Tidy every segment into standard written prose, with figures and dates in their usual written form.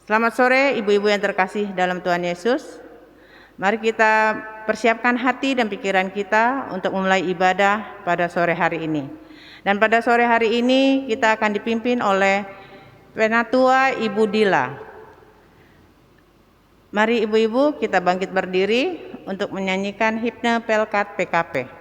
Selamat sore ibu-ibu yang terkasih dalam Tuhan Yesus. Mari kita persiapkan hati dan pikiran kita untuk memulai ibadah pada sore hari ini. Dan pada sore hari ini kita akan dipimpin oleh Penatua Ibu Dila. Mari ibu-ibu kita bangkit berdiri untuk menyanyikan himne Pelkat PKP.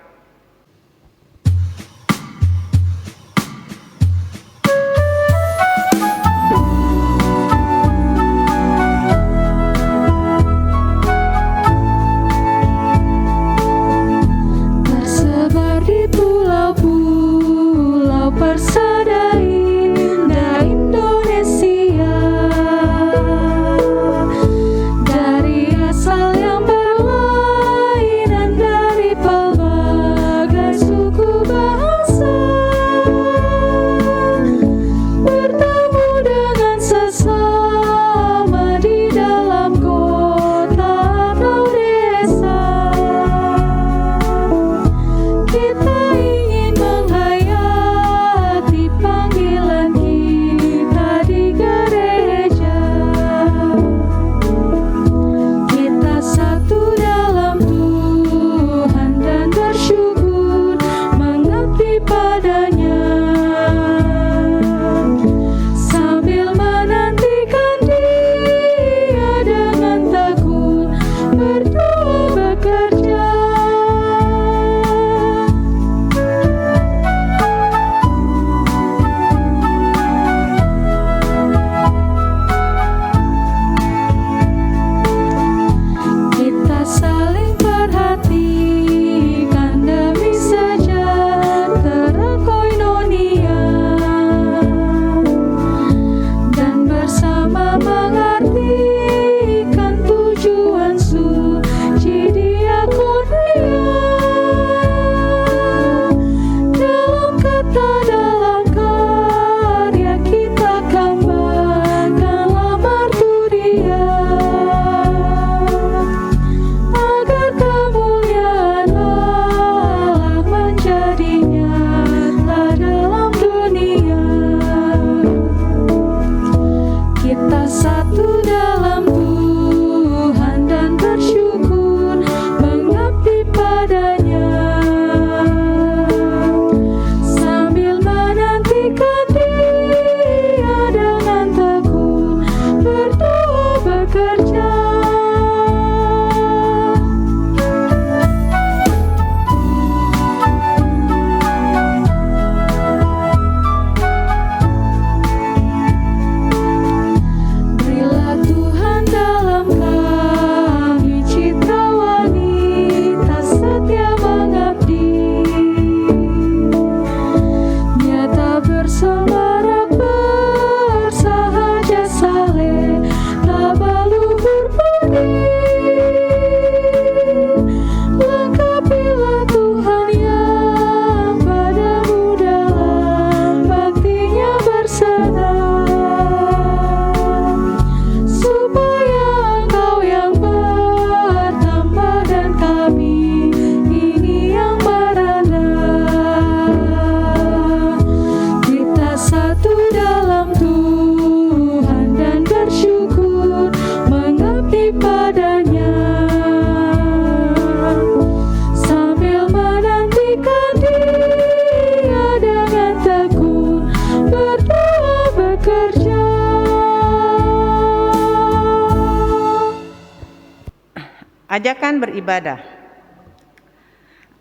Ajakan beribadah.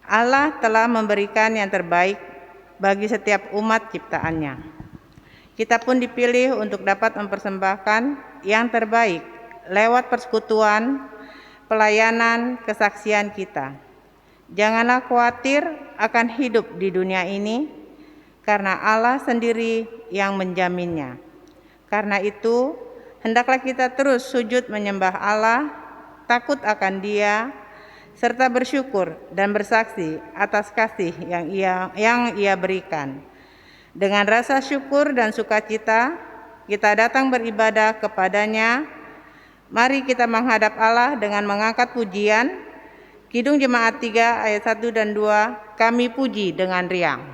Allah telah memberikan yang terbaik bagi setiap umat ciptaannya. Kita pun dipilih untuk dapat mempersembahkan yang terbaik lewat persekutuan, pelayanan, kesaksian kita. Janganlah khawatir akan hidup di dunia ini, karena Allah sendiri yang menjaminnya. Karena itu, hendaklah kita terus sujud menyembah Allah, takut akan Dia, serta bersyukur dan bersaksi atas kasih yang Ia berikan. Dengan rasa syukur dan sukacita, kita datang beribadah kepada-Nya. Mari kita menghadap Allah dengan mengangkat pujian. Kidung Jemaat 3 ayat 1 dan 2, kami puji dengan riang.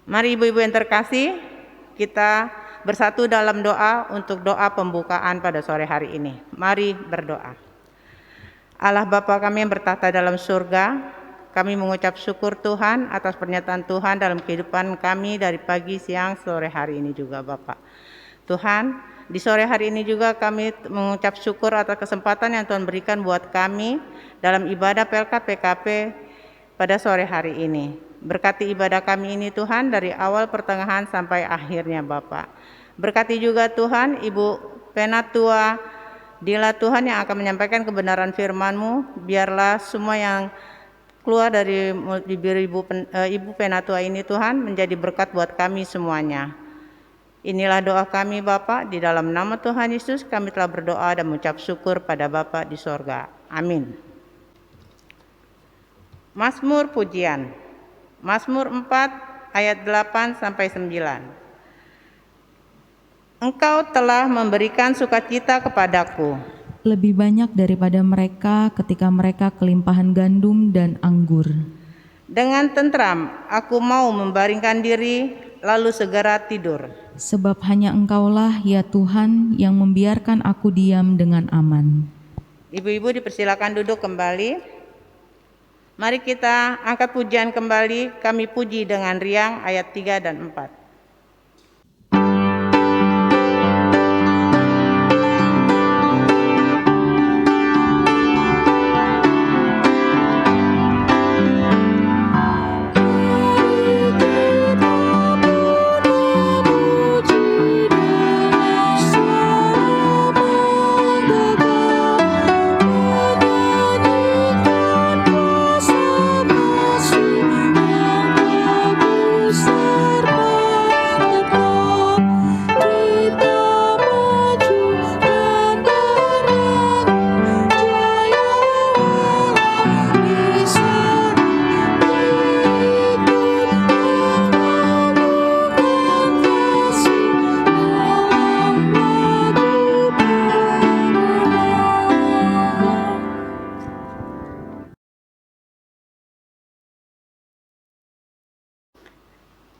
Mari ibu-ibu yang terkasih, kita bersatu dalam doa untuk doa pembukaan pada sore hari ini. Mari berdoa. Allah Bapa kami yang bertahta dalam surga, kami mengucap syukur Tuhan atas pernyataan Tuhan dalam kehidupan kami dari pagi, siang, sore hari ini juga Bapak. Tuhan, di sore hari ini juga kami mengucap syukur atas kesempatan yang Tuhan berikan buat kami dalam ibadah PLK PKP pada sore hari ini. Berkati ibadah kami ini Tuhan dari awal pertengahan sampai akhirnya Bapak. Berkati juga Tuhan Ibu Penatua Dila Tuhan yang akan menyampaikan kebenaran firman-Mu. Biarlah semua yang keluar dari bibir Ibu Penatua ini Tuhan menjadi berkat buat kami semuanya. Inilah doa kami Bapa, di dalam nama Tuhan Yesus kami telah berdoa dan mengucap syukur pada Bapa di sorga. Amin. Mazmur pujian. Mazmur 4 ayat 8 sampai 9. Engkau telah memberikan sukacita kepadaku, lebih banyak daripada mereka ketika mereka kelimpahan gandum dan anggur. Dengan tentram aku mau membaringkan diri, lalu segera tidur. Sebab hanya Engkaulah ya Tuhan yang membiarkan aku diam dengan aman. Ibu-ibu dipersilakan duduk kembali. Mari kita angkat pujian kembali, kami puji dengan riang ayat 3 dan 4.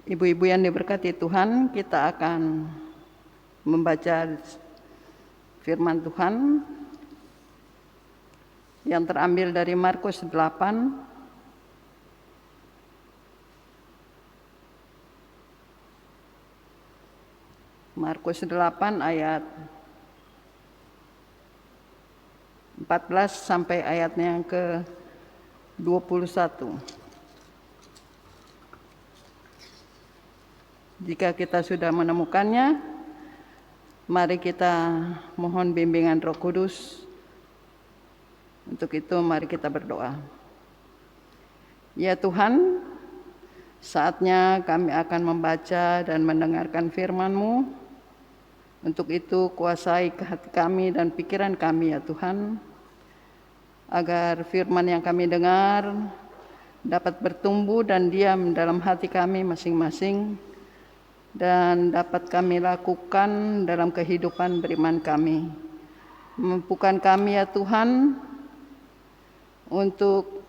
Ibu-ibu yang diberkati Tuhan, kita akan membaca firman Tuhan yang terambil dari Markus 8 ayat 14 sampai ayatnya yang ke-21. Jika kita sudah menemukannya, mari kita mohon bimbingan Roh Kudus. Untuk itu mari kita berdoa. Ya Tuhan, saatnya kami akan membaca dan mendengarkan firman-Mu. Untuk itu kuasai ke hati kami dan pikiran kami ya Tuhan, agar firman yang kami dengar dapat bertumbuh dan diam dalam hati kami masing-masing, dan dapat kami lakukan dalam kehidupan beriman kami. Mampukan kami ya Tuhan untuk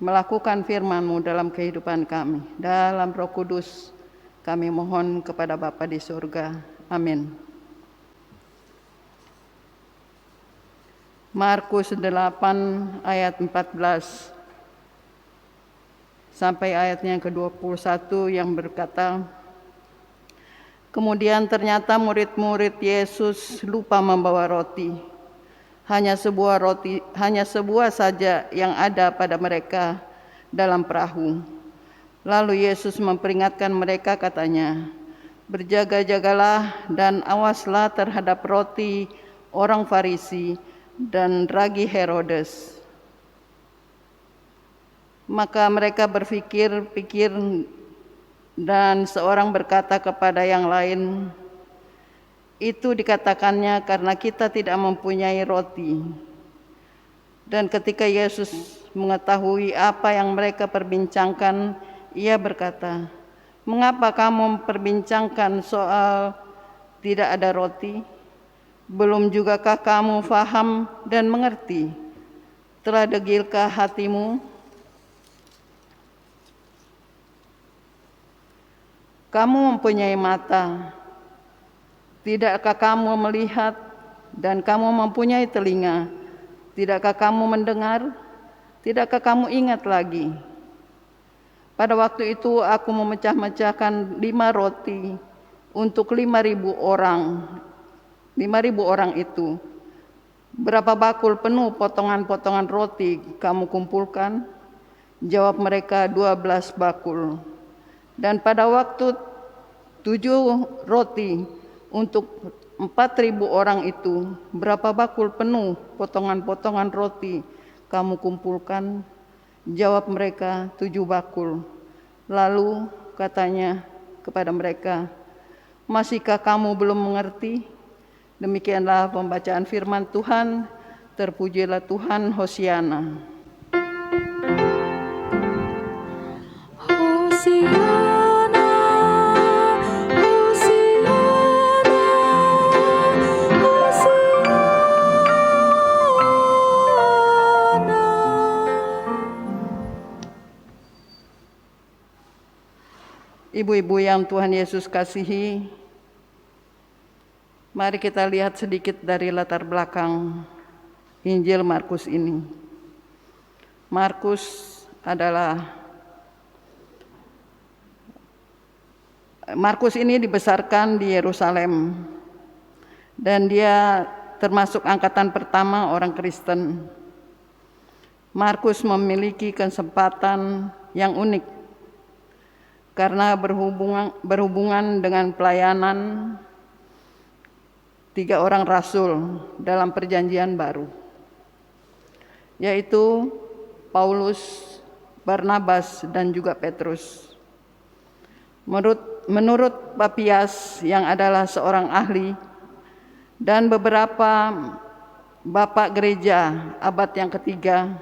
melakukan firman-Mu dalam kehidupan kami. Dalam Roh Kudus kami mohon kepada Bapa di surga. Amin. Markus 8 ayat 14 sampai ayatnya yang ke-21 yang berkata, kemudian ternyata murid-murid Yesus lupa membawa roti. Hanya sebuah saja yang ada pada mereka dalam perahu. Lalu Yesus memperingatkan mereka, katanya, berjaga-jagalah dan awaslah terhadap roti orang Farisi dan ragi Herodes. Maka mereka berpikir-pikir dan seorang berkata kepada yang lain, itu dikatakannya karena kita tidak mempunyai roti. Dan ketika Yesus mengetahui apa yang mereka perbincangkan, ia berkata, mengapa kamu memperbincangkan soal tidak ada roti? Belum jugakah kamu faham dan mengerti? Telah degilkah hatimu? Kamu mempunyai mata, tidakkah kamu melihat? Dan kamu mempunyai telinga, tidakkah kamu mendengar? Tidakkah kamu ingat lagi? Pada waktu itu aku memecah-mecahkan 5 roti untuk 5.000 orang. 5.000 orang itu. Berapa bakul penuh potongan-potongan roti kamu kumpulkan? Jawab mereka, 12 bakul. Dan pada waktu 7 roti untuk 4.000 orang itu, berapa bakul penuh potongan-potongan roti kamu kumpulkan? Jawab mereka, 7 bakul. Lalu katanya kepada mereka, masihkah kamu belum mengerti? Demikianlah pembacaan firman Tuhan. Terpujilah Tuhan, Hosiana. Hosiana, Hosiana, Hosiana. Ibu-ibu yang Tuhan Yesus kasihi, mari kita lihat sedikit dari latar belakang Injil Markus ini. Markus ini dibesarkan di Yerusalem dan dia termasuk angkatan pertama orang Kristen. Markus memiliki kesempatan yang unik karena berhubungan dengan pelayanan 3 orang rasul dalam perjanjian baru, yaitu Paulus, Barnabas, dan juga Petrus. Menurut Papias yang adalah seorang ahli dan beberapa bapak gereja abad yang ketiga,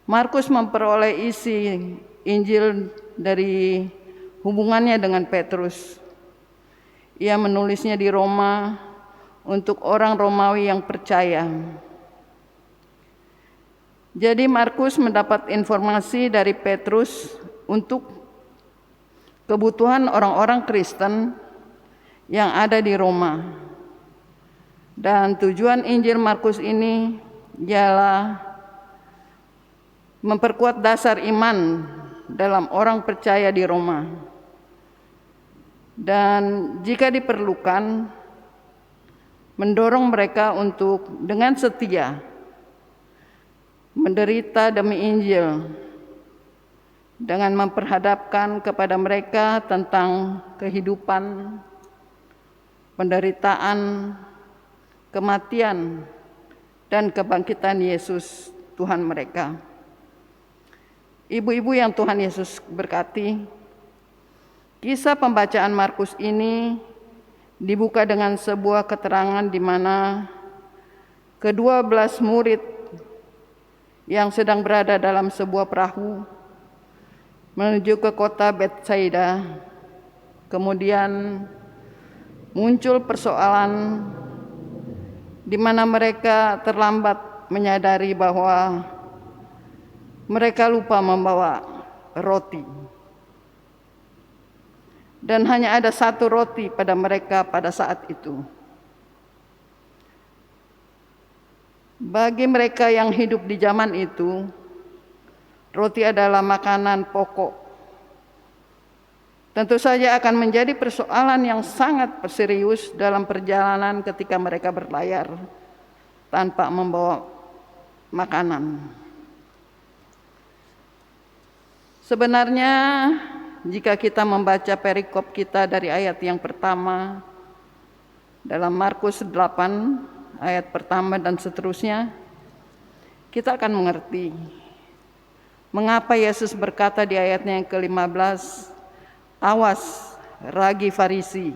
Markus memperoleh isi Injil dari hubungannya dengan Petrus. Ia menulisnya di Roma untuk orang Romawi yang percaya. Jadi Markus mendapat informasi dari Petrus untuk kebutuhan orang-orang Kristen yang ada di Roma. Dan tujuan Injil Markus ini ialah memperkuat dasar iman dalam orang percaya di Roma. Dan jika diperlukan, mendorong mereka untuk dengan setia menderita demi Injil, dengan memperhadapkan kepada mereka tentang kehidupan, penderitaan, kematian, dan kebangkitan Yesus Tuhan mereka. Ibu-ibu yang Tuhan Yesus berkati, kisah pembacaan Markus ini dibuka dengan sebuah keterangan di mana ke-12 murid yang sedang berada dalam sebuah perahu menuju ke kota Betsaida. Kemudian muncul persoalan di mana mereka terlambat menyadari bahwa mereka lupa membawa roti. Dan hanya ada 1 roti pada mereka pada saat itu. Bagi mereka yang hidup di zaman itu, roti adalah makanan pokok. Tentu saja akan menjadi persoalan yang sangat serius dalam perjalanan ketika mereka berlayar tanpa membawa makanan. Sebenarnya jika kita membaca perikop kita dari ayat yang pertama dalam Markus 8 ayat pertama dan seterusnya, kita akan mengerti mengapa Yesus berkata di ayatnya yang ke-15, awas ragi Farisi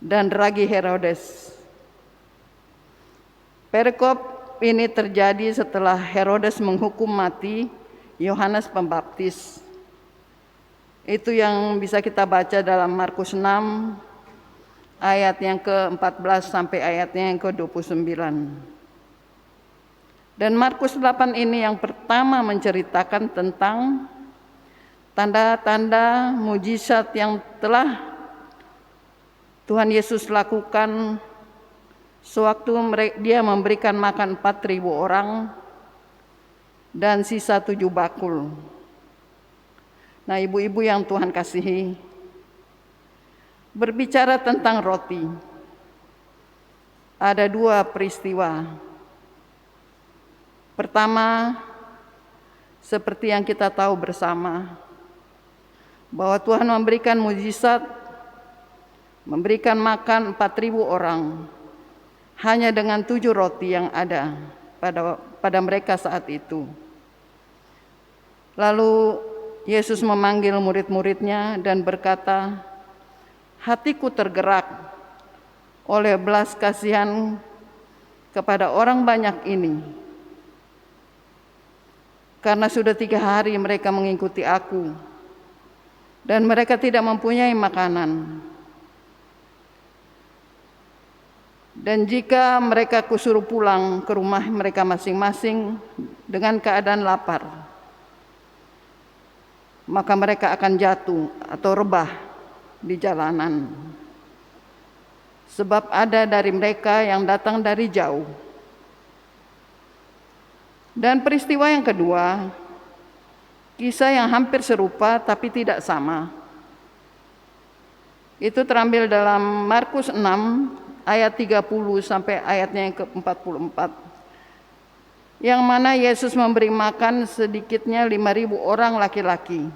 dan ragi Herodes. Perikop ini terjadi setelah Herodes menghukum mati Yohanes Pembaptis. Itu yang bisa kita baca dalam Markus 6 ayat yang ke-14 sampai ayatnya yang ke-29. Dan Markus 8 ini yang pertama menceritakan tentang tanda-tanda mujizat yang telah Tuhan Yesus lakukan sewaktu dia memberikan makan 4.000 orang dan sisa 7 bakul. Nah, ibu-ibu yang Tuhan kasihi, berbicara tentang roti, ada 2 peristiwa. Pertama, seperti yang kita tahu bersama, bahwa Tuhan memberikan mujizat, memberikan makan 4.000 orang hanya dengan 7 roti yang ada pada mereka saat itu. Lalu Yesus memanggil murid-muridnya dan berkata, "Hatiku tergerak oleh belas kasihan kepada orang banyak ini, karena sudah 3 hari mereka mengikuti aku, dan mereka tidak mempunyai makanan. Dan jika mereka kusuruh pulang ke rumah mereka masing-masing dengan keadaan lapar, maka mereka akan jatuh atau rebah di jalanan. Sebab ada dari mereka yang datang dari jauh." Dan peristiwa yang kedua, kisah yang hampir serupa tapi tidak sama. Itu terambil dalam Markus 6 ayat 30 sampai ayatnya yang ke-44. Yang mana Yesus memberi makan sedikitnya 5.000 orang laki-laki.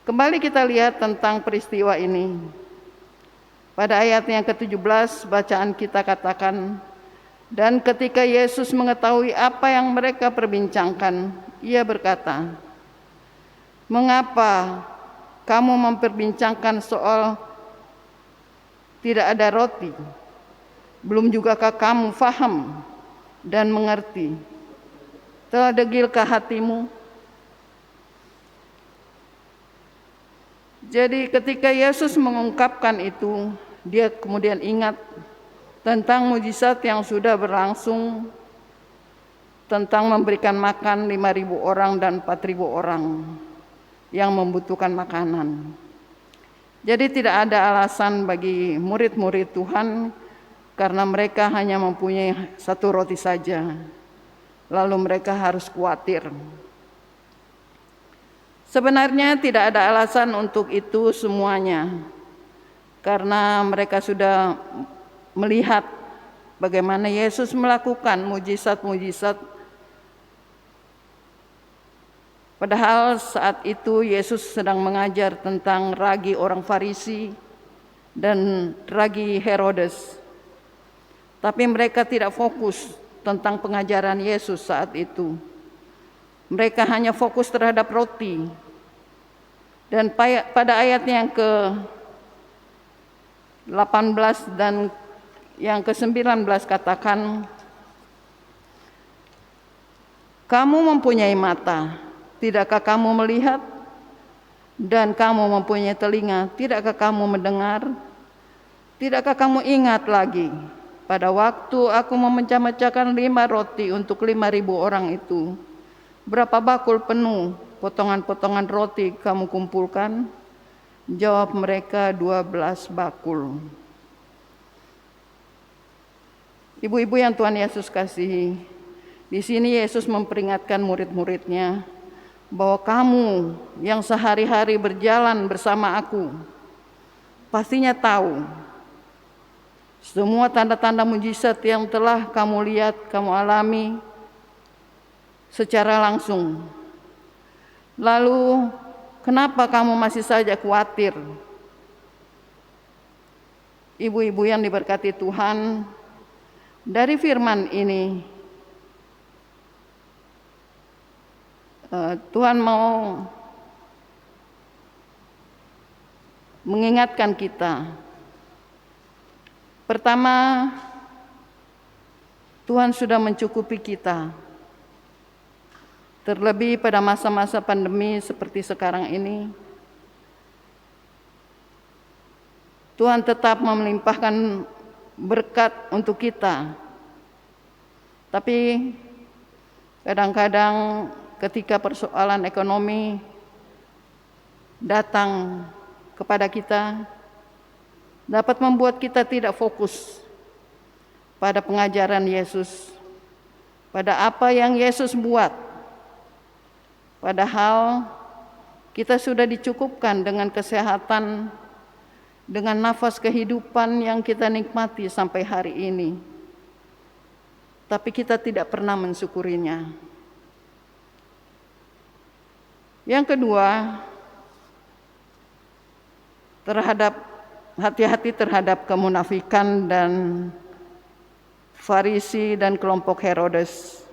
Kembali kita lihat tentang peristiwa ini. Pada ayat yang ke-17 bacaan kita katakan, "Dan ketika Yesus mengetahui apa yang mereka perbincangkan, ia berkata, 'Mengapa kamu memperbincangkan soal tidak ada roti? Belum jugakah kamu faham dan mengerti? Telah degilkah hatimu?' Jadi ketika Yesus mengungkapkan itu, dia kemudian ingat tentang mujizat yang sudah berlangsung, tentang memberikan makan 5.000 orang dan 4.000 orang yang membutuhkan makanan. Jadi tidak ada alasan bagi murid-murid Tuhan karena mereka hanya mempunyai 1 roti saja, lalu mereka harus khawatir. Sebenarnya tidak ada alasan untuk itu semuanya, karena mereka sudah melihat bagaimana Yesus melakukan mujizat-mujizat. Padahal saat itu Yesus sedang mengajar tentang ragi orang Farisi dan ragi Herodes. Tapi mereka tidak fokus tentang pengajaran Yesus saat itu. Mereka hanya fokus terhadap roti. Dan pada ayatnya yang ke-18 dan yang ke-19 katakan, "Kamu mempunyai mata, tidakkah kamu melihat? Dan kamu mempunyai telinga, tidakkah kamu mendengar? Tidakkah kamu ingat lagi pada waktu aku memecah-mecahkan 5 roti untuk 5.000 orang itu? Berapa bakul penuh potongan-potongan roti kamu kumpulkan?" Jawab mereka, 12 bakul. Ibu-ibu yang Tuhan Yesus kasihi, di sini Yesus memperingatkan murid-muridnya bahwa kamu yang sehari-hari berjalan bersama aku pastinya tahu semua tanda-tanda mujizat yang telah kamu lihat, kamu alami secara langsung. Lalu kenapa kamu masih saja khawatir? Ibu-ibu yang diberkati Tuhan, dari firman ini Tuhan mau mengingatkan kita. Pertama, Tuhan sudah mencukupi kita. Terlebih pada masa-masa pandemi seperti sekarang ini, Tuhan tetap melimpahkan berkat untuk kita. Tapi kadang-kadang ketika persoalan ekonomi datang kepada kita, dapat membuat kita tidak fokus pada pengajaran Yesus, pada apa yang Yesus buat. Padahal kita sudah dicukupkan dengan kesehatan, dengan nafas kehidupan yang kita nikmati sampai hari ini. Tapi kita tidak pernah mensyukurinya. Yang kedua, hati-hati terhadap kemunafikan dan Farisi dan kelompok Herodes,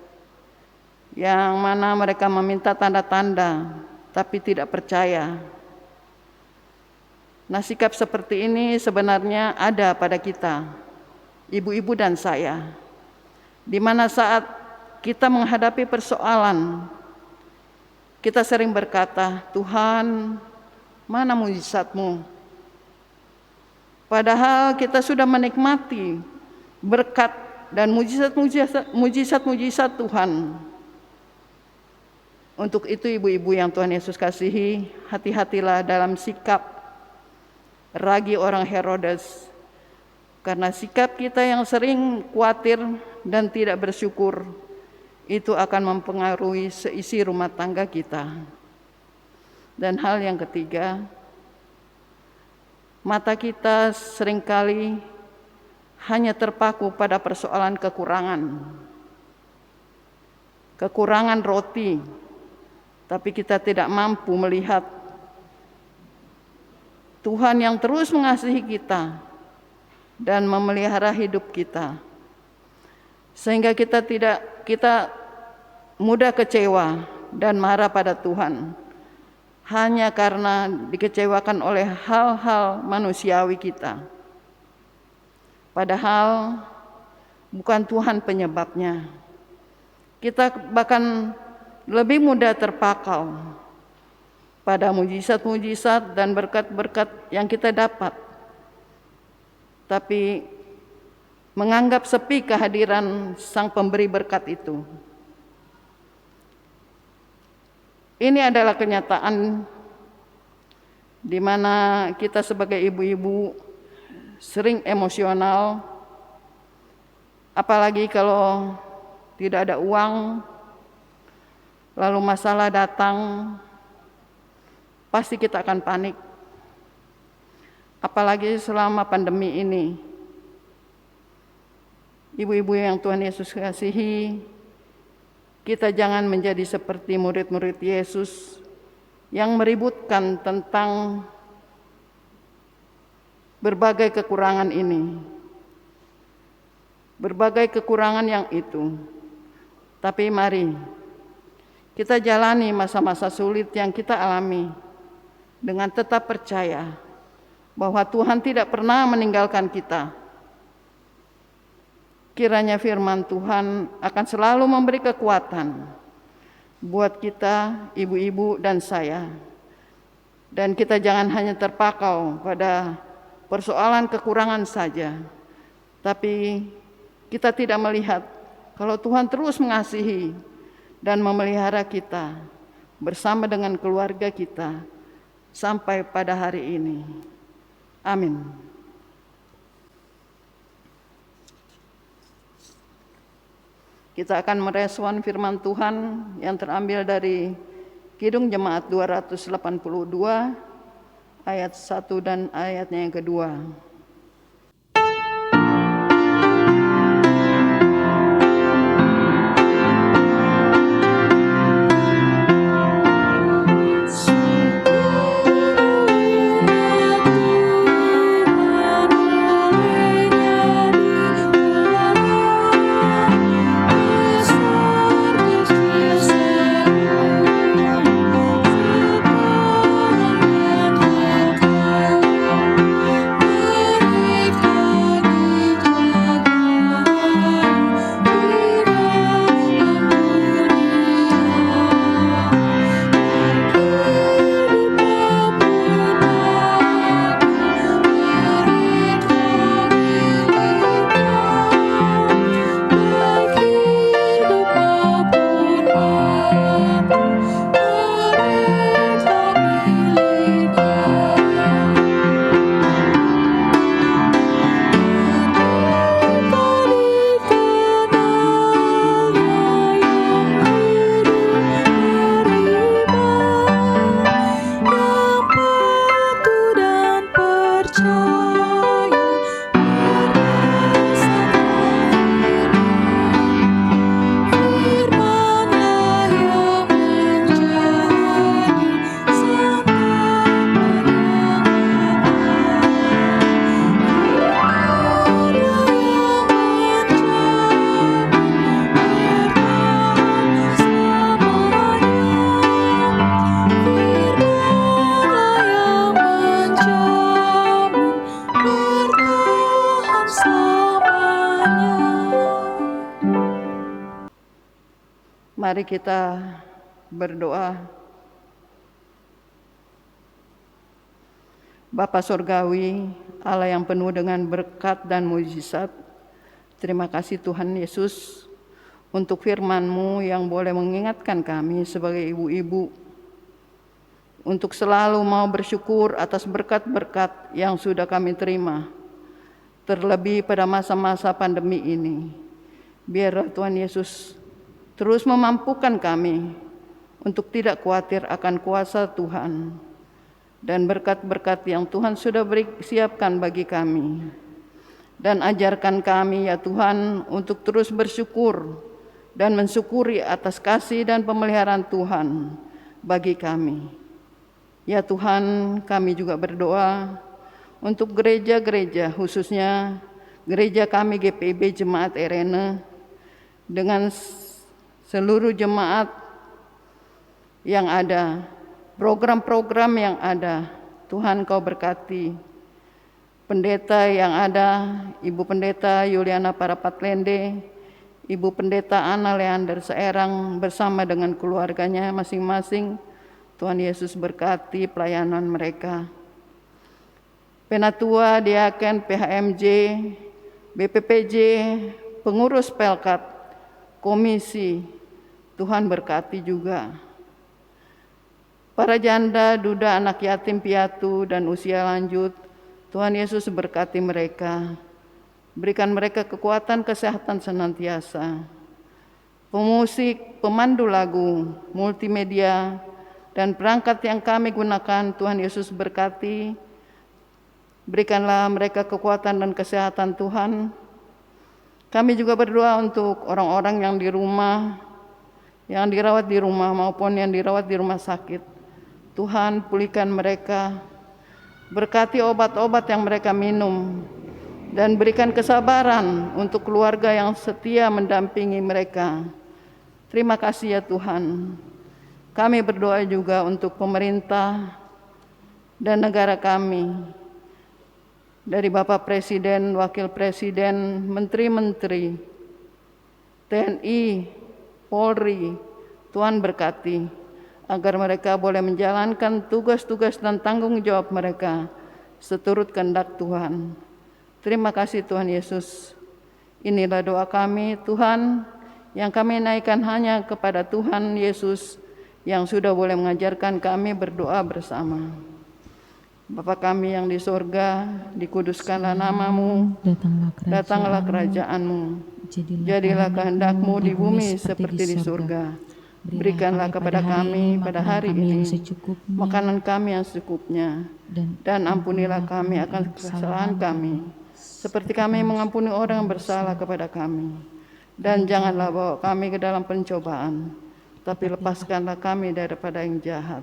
yang mana mereka meminta tanda-tanda tapi tidak percaya. Nah, sikap seperti ini sebenarnya ada pada kita, ibu-ibu dan saya, di mana saat kita menghadapi persoalan, kita sering berkata, "Tuhan, mana mujizat-Mu?" Padahal kita sudah menikmati berkat dan mujizat Tuhan. Untuk itu ibu-ibu yang Tuhan Yesus kasihi, hati-hatilah dalam sikap ragi orang Herodes. Karena sikap kita yang sering khawatir dan tidak bersyukur, itu akan mempengaruhi seisi rumah tangga kita. Dan hal yang ketiga, mata kita seringkali hanya terpaku pada persoalan kekurangan roti, tapi kita tidak mampu melihat Tuhan yang terus mengasihi kita dan memelihara hidup kita, sehingga kita mudah kecewa dan marah pada Tuhan hanya karena dikecewakan oleh hal-hal manusiawi kita. Padahal bukan Tuhan penyebabnya. Kita bahkan lebih mudah terpakau pada mujizat-mujizat dan berkat-berkat yang kita dapat, tapi menganggap sepi kehadiran Sang Pemberi berkat itu. Ini adalah kenyataan di mana kita sebagai ibu-ibu sering emosional, apalagi kalau tidak ada uang, lalu masalah datang, pasti kita akan panik. Apalagi selama pandemi ini. Ibu-ibu yang Tuhan Yesus kasihi, kita jangan menjadi seperti murid-murid Yesus yang meributkan tentang berbagai kekurangan ini, berbagai kekurangan yang itu. Tapi mari kita jalani masa-masa sulit yang kita alami dengan tetap percaya bahwa Tuhan tidak pernah meninggalkan kita. Kiranya firman Tuhan akan selalu memberi kekuatan buat kita, ibu-ibu dan saya. Dan kita jangan hanya terpakau pada persoalan kekurangan saja, tapi kita tidak melihat kalau Tuhan terus mengasihi dan memelihara kita bersama dengan keluarga kita sampai pada hari ini. Amin. Kita akan merespon firman Tuhan yang terambil dari Kidung Jemaat 282 ayat 1 dan ayatnya yang kedua. Mari kita berdoa. Bapa Surgawi, Allah yang penuh dengan berkat dan mujizat, terima kasih Tuhan Yesus untuk firman-Mu yang boleh mengingatkan kami sebagai ibu-ibu untuk selalu mau bersyukur atas berkat-berkat yang sudah kami terima, terlebih pada masa-masa pandemi ini. Biarlah Tuhan Yesus terus memampukan kami untuk tidak khawatir akan kuasa Tuhan dan berkat-berkat yang Tuhan sudah siapkan bagi kami. Dan ajarkan kami ya Tuhan untuk terus bersyukur dan mensyukuri atas kasih dan pemeliharaan Tuhan bagi kami. Ya Tuhan, kami juga berdoa untuk gereja-gereja, khususnya gereja kami GPIB Jemaat Erene, dengan seluruh jemaat yang ada, program-program yang ada. Tuhan Kau berkati pendeta yang ada, Ibu Pendeta Yuliana Parapatlende, Ibu Pendeta Ana Leander Seerang bersama dengan keluarganya masing-masing. Tuhan Yesus berkati pelayanan mereka. Penatua, Diaken, PHMJ, BPPJ, pengurus Pelkat, komisi, Tuhan berkati juga. Para janda, duda, anak yatim piatu, dan usia lanjut, Tuhan Yesus berkati mereka. Berikan mereka kekuatan kesehatan senantiasa. Pemusik, pemandu lagu, multimedia, dan perangkat yang kami gunakan, Tuhan Yesus berkati. Berikanlah mereka kekuatan dan kesehatan Tuhan. Kami juga berdoa untuk orang-orang yang di rumah, yang dirawat di rumah maupun yang dirawat di rumah sakit. Tuhan pulihkan mereka, berkati obat-obat yang mereka minum, dan berikan kesabaran untuk keluarga yang setia mendampingi mereka. Terima kasih ya Tuhan. Kami berdoa juga untuk pemerintah dan negara kami, dari Bapak Presiden, Wakil Presiden, Menteri-Menteri, TNI, Polri, Tuhan berkati, agar mereka boleh menjalankan tugas-tugas dan tanggung jawab mereka seturut kehendak Tuhan. Terima kasih Tuhan Yesus. Inilah doa kami Tuhan, yang kami naikkan hanya kepada Tuhan Yesus yang sudah boleh mengajarkan kami berdoa bersama. Bapa kami yang di surga, dikuduskanlah nama-Mu, datanglah kerajaan-Mu, jadilah kehendak-Mu di bumi seperti di surga. Berikanlah kepada kami pada hari ini makanan kami yang secukupnya, dan ampunilah kami akan kesalahan kami, seperti kami mengampuni orang yang bersalah kepada kami. Dan janganlah bawa kami ke dalam pencobaan, tapi lepaskanlah kami daripada yang jahat.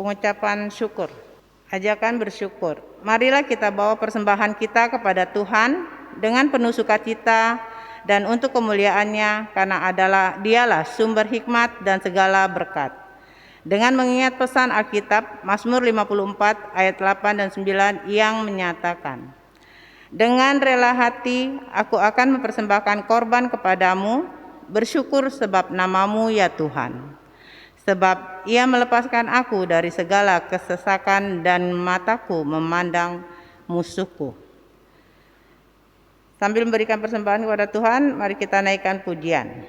Pengucapan syukur. Ajakan bersyukur. Marilah kita bawa persembahan kita kepada Tuhan dengan penuh sukacita dan untuk kemuliaan-Nya, karena Dialah sumber hikmat dan segala berkat. Dengan mengingat pesan Alkitab Mazmur 54 ayat 8 dan 9 yang menyatakan, dengan rela hati aku akan mempersembahkan korban kepadamu, bersyukur sebab nama-Mu ya Tuhan. Sebab Ia melepaskan aku dari segala kesesakan dan mataku memandang musuhku. Sambil memberikan persembahan kepada Tuhan, mari kita naikkan pujian.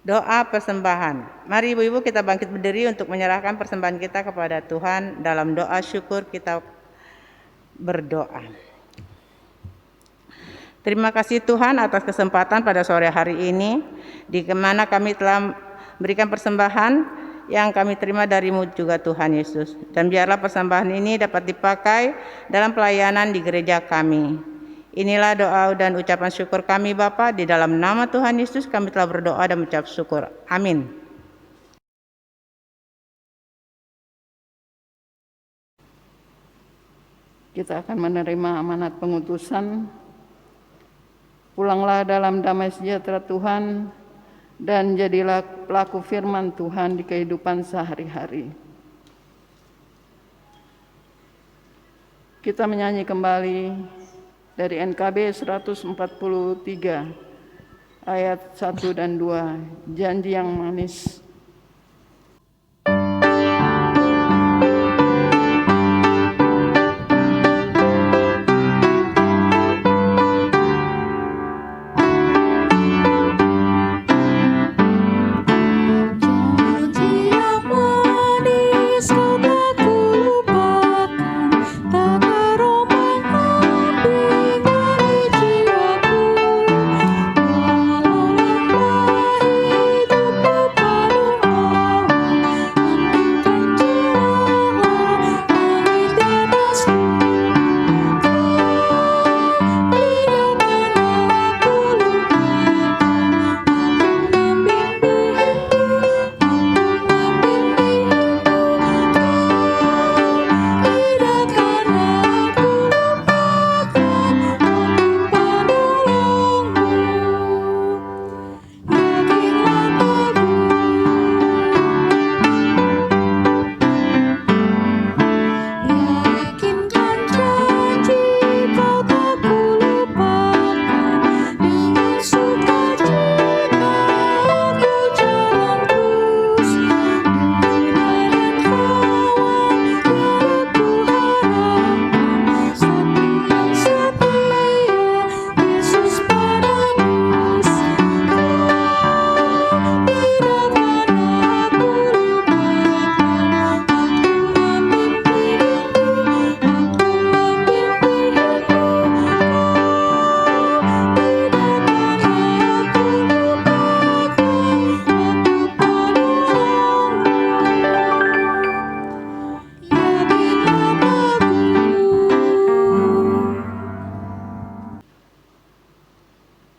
Doa persembahan. Mari ibu-ibu kita bangkit berdiri untuk menyerahkan persembahan kita kepada Tuhan. Dalam doa syukur kita berdoa. Terima kasih Tuhan atas kesempatan pada sore hari ini, di mana kami telah berikan persembahan yang kami terima dari-Mu juga Tuhan Yesus. Dan biarlah persembahan ini dapat dipakai dalam pelayanan di gereja kami. Inilah doa dan ucapan syukur kami Bapa, di dalam nama Tuhan Yesus kami telah berdoa dan mengucap syukur. Amin. Kita akan menerima amanat pengutusan. Pulanglah dalam damai sejahtera Tuhan dan jadilah pelaku firman Tuhan di kehidupan sehari-hari. Kita menyanyi kembali dari NKB 143 ayat 1 dan 2, janji yang manis.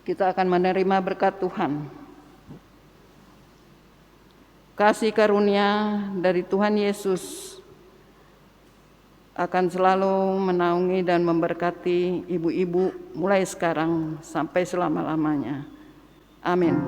Kita akan menerima berkat Tuhan. Kasih karunia dari Tuhan Yesus akan selalu menaungi dan memberkati ibu-ibu mulai sekarang sampai selama-lamanya. Amin.